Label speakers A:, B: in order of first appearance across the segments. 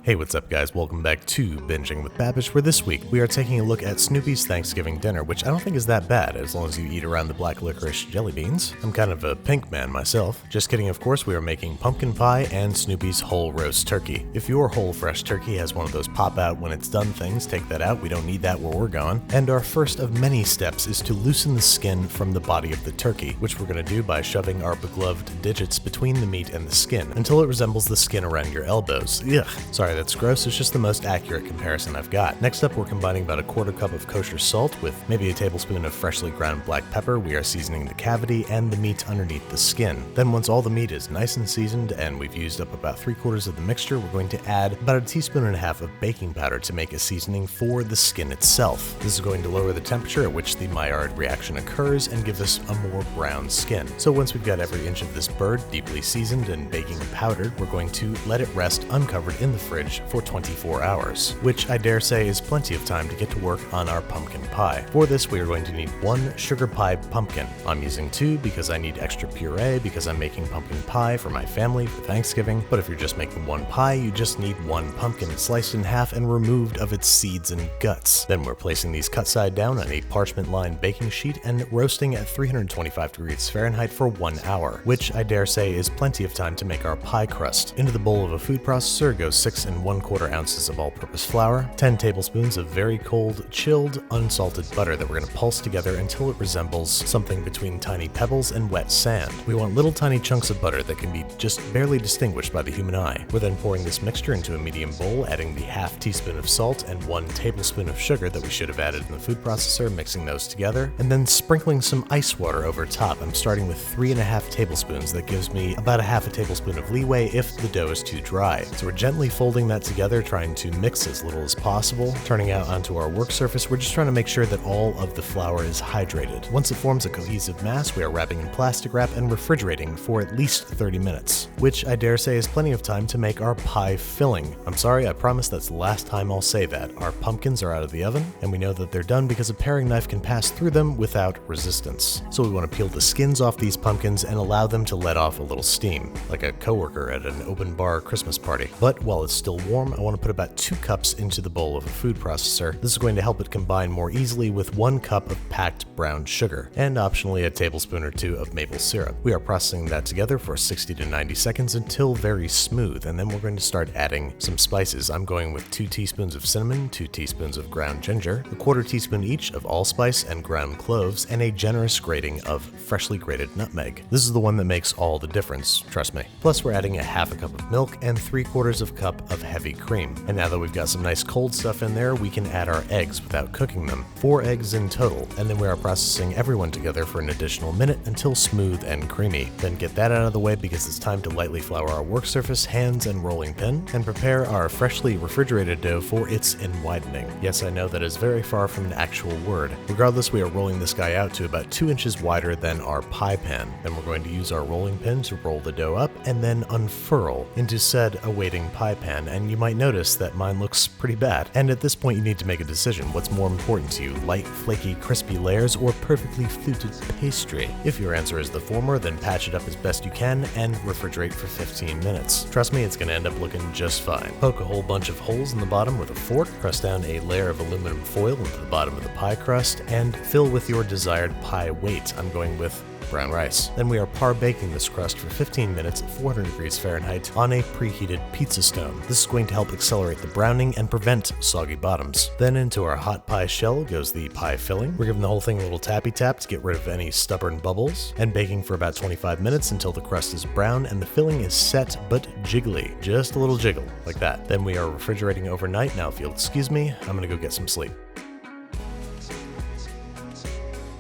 A: Hey, what's up guys? Welcome back to Binging with Babish, where this week we are taking a look at Snoopy's Thanksgiving dinner, which I don't think is that bad as long as you eat around the black licorice jelly beans. I'm kind of a pink man myself. Just kidding, of course, we are making pumpkin pie and Snoopy's whole roast turkey. If your whole fresh turkey has one of those pop out when it's done things, take that out. We don't need that where we're going. And our first of many steps is to loosen the skin from the body of the turkey, which we're going to do by shoving our begloved digits between the meat and the skin until it resembles the skin around your elbows. Ugh. Sorry, that's gross. It's just the most accurate comparison I've got. Next up, we're combining about a quarter cup of kosher salt with maybe a tablespoon of freshly ground black pepper. We are seasoning the cavity and the meat underneath the skin. Then once all the meat is nice and seasoned and we've used up about 3/4 of the mixture, we're going to add about 1.5 teaspoons of baking powder to make a seasoning for the skin itself. This is going to lower the temperature at which the Maillard reaction occurs and give us a more brown skin. So once we've got every inch of this bird deeply seasoned and baking powdered, we're going to let it rest uncovered in the fridge for 24 hours, which I dare say is plenty of time to get to work on our pumpkin pie. For this, we are going to need 1 sugar pie pumpkin. I'm using 2 because I need extra puree because I'm making pumpkin pie for my family for Thanksgiving, but if you're just making 1 pie, you just need 1 pumpkin sliced in half and removed of its seeds and guts. Then we're placing these cut side down on a parchment-lined baking sheet and roasting at 325 degrees Fahrenheit for 1 hour, which I dare say is plenty of time to make our pie crust. Into the bowl of a food processor goes 6 1/4 ounces of all-purpose flour, 10 tablespoons of very cold, chilled, unsalted butter that we're going to pulse together until it resembles something between tiny pebbles and wet sand. We want little tiny chunks of butter that can be just barely distinguished by the human eye. We're then pouring this mixture into a medium bowl, adding the 1/2 teaspoon of salt and 1 tablespoon of sugar that we should have added in the food processor, mixing those together, and then sprinkling some ice water over top. I'm starting with 3.5 tablespoons. That gives me about 1/2 tablespoon of leeway if the dough is too dry. So we're gently folding that together, trying to mix as little as possible. Turning out onto our work surface, we're just trying to make sure that all of the flour is hydrated. Once it forms a cohesive mass, we are wrapping in plastic wrap and refrigerating for at least 30 minutes, which I dare say is plenty of time to make our pie filling. I'm sorry, I promise that's the last time I'll say that. Our pumpkins are out of the oven, and we know that they're done because a paring knife can pass through them without resistance. So we want to peel the skins off these pumpkins and allow them to let off a little steam, like a coworker at an open bar Christmas party. But while it's still warm, I want to put about 2 cups into the bowl of a food processor. This is going to help it combine more easily with 1 cup of packed brown sugar, and optionally a tablespoon or 2 of maple syrup. We are processing that together for 60 to 90 seconds until very smooth, and then we're going to start adding some spices. I'm going with 2 teaspoons of cinnamon, 2 teaspoons of ground ginger, 1/4 teaspoon each of allspice and ground cloves, and a generous grating of freshly grated nutmeg. This is the one that makes all the difference, trust me. Plus we're adding 1/2 cup of milk and 3/4 cup of heavy cream. And now that we've got some nice cold stuff in there, we can add our eggs without cooking them. 4 eggs in total, and then we are processing everyone together for an additional minute until smooth and creamy. Then get that out of the way because it's time to lightly flour our work surface, hands, and rolling pin, and prepare our freshly refrigerated dough for its enwidening. Yes, I know that is very far from an actual word. Regardless, we are rolling this guy out to about 2 inches wider than our pie pan. Then we're going to use our rolling pin to roll the dough up and then unfurl into said awaiting pie pan, and you might notice that mine looks pretty bad. And at this point you need to make a decision. What's more important to you, light, flaky, crispy layers or perfectly fluted pastry? If your answer is the former, then patch it up as best you can and refrigerate for 15 minutes. Trust me, it's going to end up looking just fine. Poke a whole bunch of holes in the bottom with a fork, press down a layer of aluminum foil into the bottom of the pie crust, and fill with your desired pie weight. I'm going with brown rice. Then we are par baking this crust for 15 minutes at 400 degrees Fahrenheit on a preheated pizza stone. This is going to help accelerate the browning and prevent soggy bottoms. Then into our hot pie shell goes the pie filling. We're giving the whole thing a little tappy tap to get rid of any stubborn bubbles, and baking for about 25 minutes until the crust is brown and the filling is set but jiggly. Just a little jiggle, like that. Then we are refrigerating overnight. Now if you'll excuse me, I'm gonna go get some sleep.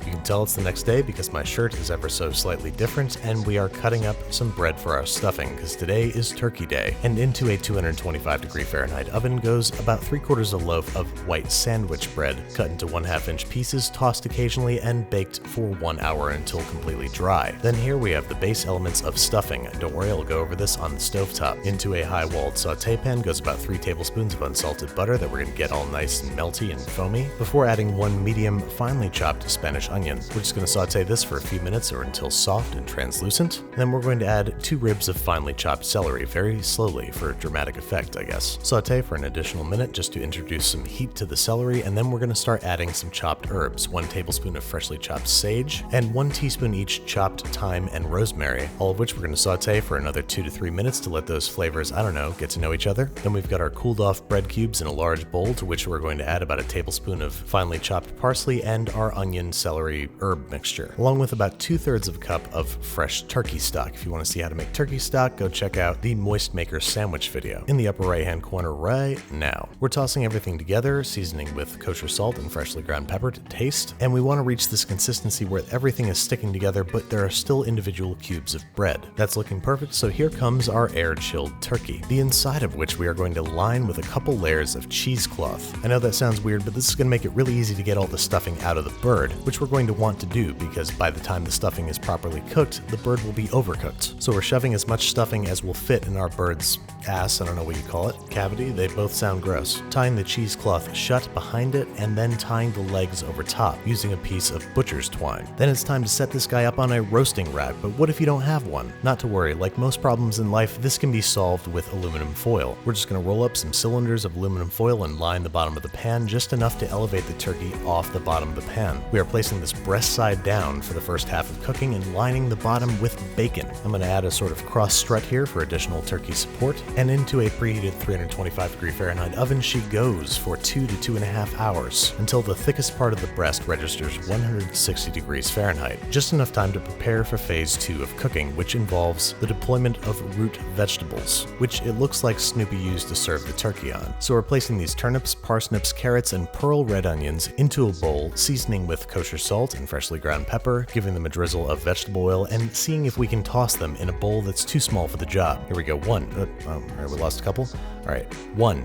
A: You can tell it's the next day because my shirt is ever so slightly different, and we are cutting up some bread for our stuffing because today is Turkey Day. And into a 225 degree Fahrenheit oven goes about 3/4 of a loaf of white sandwich bread, cut into 1/2 inch pieces, tossed occasionally, and baked for 1 hour until completely dry. Then here we have the base elements of stuffing. Don't worry, I'll go over this on the stovetop. Into a high-walled saute pan goes about 3 tablespoons of unsalted butter that we're going to get all nice and melty and foamy, before adding 1 medium finely chopped Spanish onion. chicken. We're just going to saute this for a few minutes or until soft and translucent. Then we're going to add 2 ribs of finely chopped celery very slowly for dramatic effect, I guess. Saute for an additional minute just to introduce some heat to the celery, and then we're going to start adding some chopped herbs, 1 tablespoon of freshly chopped sage, and 1 teaspoon each chopped thyme and rosemary, all of which we're going to saute for another 2 to 3 minutes to let those flavors, I don't know, get to know each other. Then we've got our cooled off bread cubes in a large bowl, to which we're going to add about a tablespoon of finely chopped parsley and our onion celery herb mixture, along with about 2/3 of a cup of fresh turkey stock. If you want to see how to make turkey stock, go check out the Moist Maker sandwich video in the upper right hand corner right now. We're tossing everything together, seasoning with kosher salt and freshly ground pepper to taste, and we want to reach this consistency where everything is sticking together but there are still individual cubes of bread. That's looking perfect, so here comes our air-chilled turkey, the inside of which we are going to line with a couple layers of cheesecloth. I know that sounds weird, but this is going to make it really easy to get all the stuffing out of the bird, which we're going to want to do because by the time the stuffing is properly cooked, the bird will be overcooked. So we're shoving as much stuffing as will fit in our bird's ass, I don't know what you call it, cavity, they both sound gross. Tying the cheesecloth shut behind it and then tying the legs over top using a piece of butcher's twine. Then it's time to set this guy up on a roasting rack, but what if you don't have one? Not to worry, like most problems in life, this can be solved with aluminum foil. We're just going to roll up some cylinders of aluminum foil and line the bottom of the pan just enough to elevate the turkey off the bottom of the pan. We are placing this breast side down for the first half of cooking and lining the bottom with bacon. I'm going to add a sort of cross strut here for additional turkey support, and into a preheated 325° Fahrenheit oven she goes for 2 to 2.5 hours until the thickest part of the breast registers 160° Fahrenheit. Just enough time to prepare for phase 2 of cooking, which involves the deployment of root vegetables, which it looks like Snoopy used to serve the turkey on. So we're placing these turnips, parsnips, carrots, and pearl red onions into a bowl, seasoning with kosher salt and freshly ground pepper, giving them a drizzle of vegetable oil, and seeing if we can toss them in a bowl that's too small for the job. Here we go. Alright, we lost a couple. Alright, 1,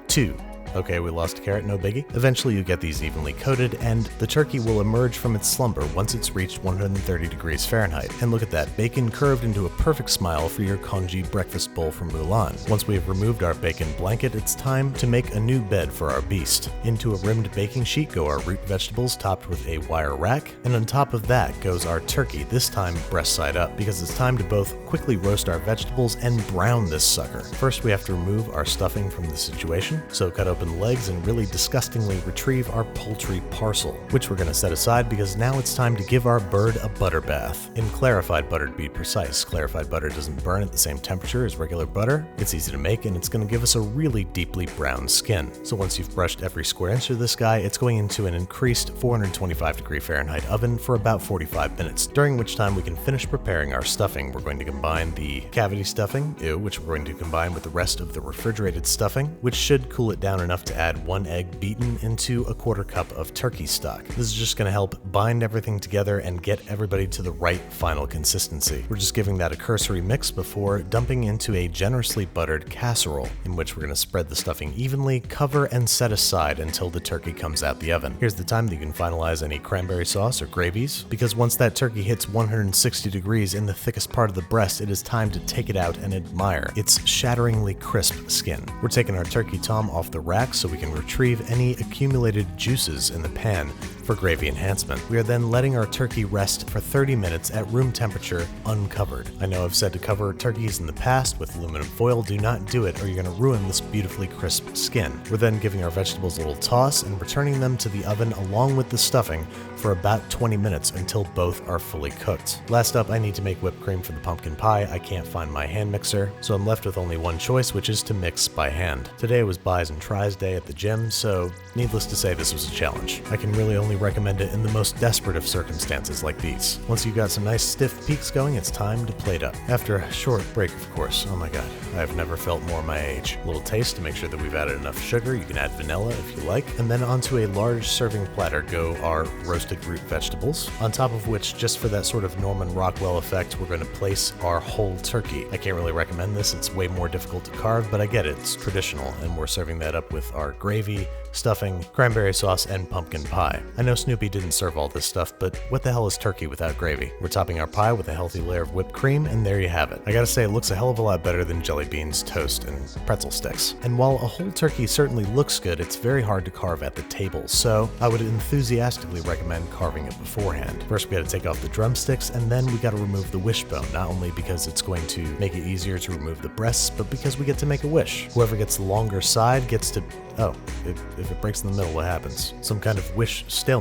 A: 2. Okay, we lost a carrot, no biggie. Eventually you get these evenly coated, and the turkey will emerge from its slumber once it's reached 130° Fahrenheit. And look at that, bacon curved into a perfect smile for your congee breakfast bowl from Mulan. Once we have removed our bacon blanket, it's time to make a new bed for our beast. Into a rimmed baking sheet go our root vegetables topped with a wire rack, and on top of that goes our turkey, this time breast side up, because it's time to both quickly roast our vegetables and brown this sucker. First we have to remove our stuffing from the situation, so cut open the legs and really disgustingly retrieve our poultry parcel, which we're going to set aside because now it's time to give our bird a butter bath. In clarified butter to be precise. Clarified butter doesn't burn at the same temperature as regular butter, it's easy to make, and it's going to give us a really deeply brown skin. So once you've brushed every square inch of this guy, it's going into an increased 425° Fahrenheit oven for about 45 minutes, during which time we can finish preparing our stuffing. We're going to combine the cavity stuffing, which we're going to combine with the rest of the refrigerated stuffing, which should cool it down enough to add 1 egg beaten into a 1/4 cup of turkey stock. This is just going to help bind everything together and get everybody to the right final consistency. We're just giving that a cursory mix before dumping into a generously buttered casserole, in which we're going to spread the stuffing evenly, cover, and set aside until the turkey comes out the oven. Here's the time that you can finalize any cranberry sauce or gravies, because once that turkey hits 160 degrees in the thickest part of the breast, it is time to take it out and admire its shatteringly crisp skin. We're taking our turkey tom off the rack so we can retrieve any accumulated juices in the pan for gravy enhancement. We are then letting our turkey rest for 30 minutes at room temperature uncovered. I know I've said to cover turkeys in the past with aluminum foil, do not do it or you're going to ruin this beautifully crisp skin. We're then giving our vegetables a little toss and returning them to the oven along with the stuffing for about 20 minutes until both are fully cooked. Last up, I need to make whipped cream for the pumpkin pie. I can't find my hand mixer, so I'm left with only one choice, which is to mix by hand. Today was buys and tries day at the gym, so needless to say this was a challenge. I can really only recommend it in the most desperate of circumstances like these. Once you've got some nice stiff peaks going, it's time to plate up. After a short break, of course. Oh my god, I've never felt more my age. A little taste to make sure that we've added enough sugar. You can add vanilla if you like. And then onto a large serving platter go our roasted root vegetables, on top of which, just for that sort of Norman Rockwell effect, we're going to place our whole turkey. I can't really recommend this, it's way more difficult to carve, but I get it, it's traditional, and we're serving that up with our gravy, stuffing, cranberry sauce, and pumpkin pie. I know Snoopy didn't serve all this stuff, but what the hell is turkey without gravy? We're topping our pie with a healthy layer of whipped cream, and there you have it. I gotta say, it looks a hell of a lot better than jelly beans, toast, and pretzel sticks. And while a whole turkey certainly looks good, it's very hard to carve at the table, so I would enthusiastically recommend carving it beforehand. First, we gotta take off the drumsticks, and then we gotta remove the wishbone, not only because it's going to make it easier to remove the breasts, but because we get to make a wish. Whoever gets the longer side gets to... oh, if it breaks in the middle, what happens? Some kind of wish stalemate.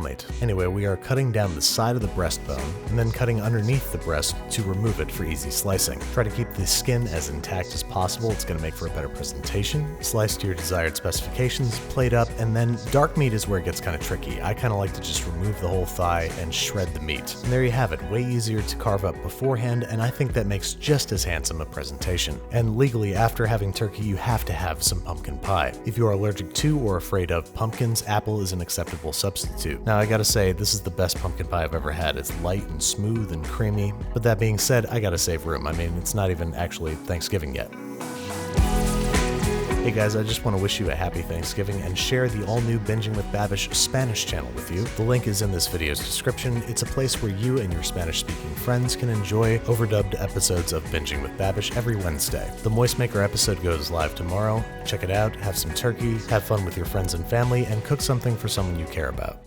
A: Anyway, we are cutting down the side of the breastbone, and then cutting underneath the breast to remove it for easy slicing. Try to keep the skin as intact as possible, it's gonna make for a better presentation. Slice to your desired specifications, plate up, and then dark meat is where it gets kinda tricky. I kinda like to just remove the whole thigh and shred the meat. And there you have it, way easier to carve up beforehand, and I think that makes just as handsome a presentation. And legally, after having turkey, you have to have some pumpkin pie. If you are allergic to or afraid of pumpkins, apple is an acceptable substitute. Now I gotta say, this is the best pumpkin pie I've ever had. It's light and smooth and creamy, but that being said, I gotta save room. I mean, it's not even actually Thanksgiving yet. Hey guys, I just want to wish you a happy Thanksgiving and share the all-new Binging with Babish Spanish channel with you. The link is in this video's description. It's a place where you and your Spanish-speaking friends can enjoy overdubbed episodes of Binging with Babish every Wednesday. The Moist Maker episode goes live tomorrow. Check it out, have some turkey, have fun with your friends and family, and cook something for someone you care about.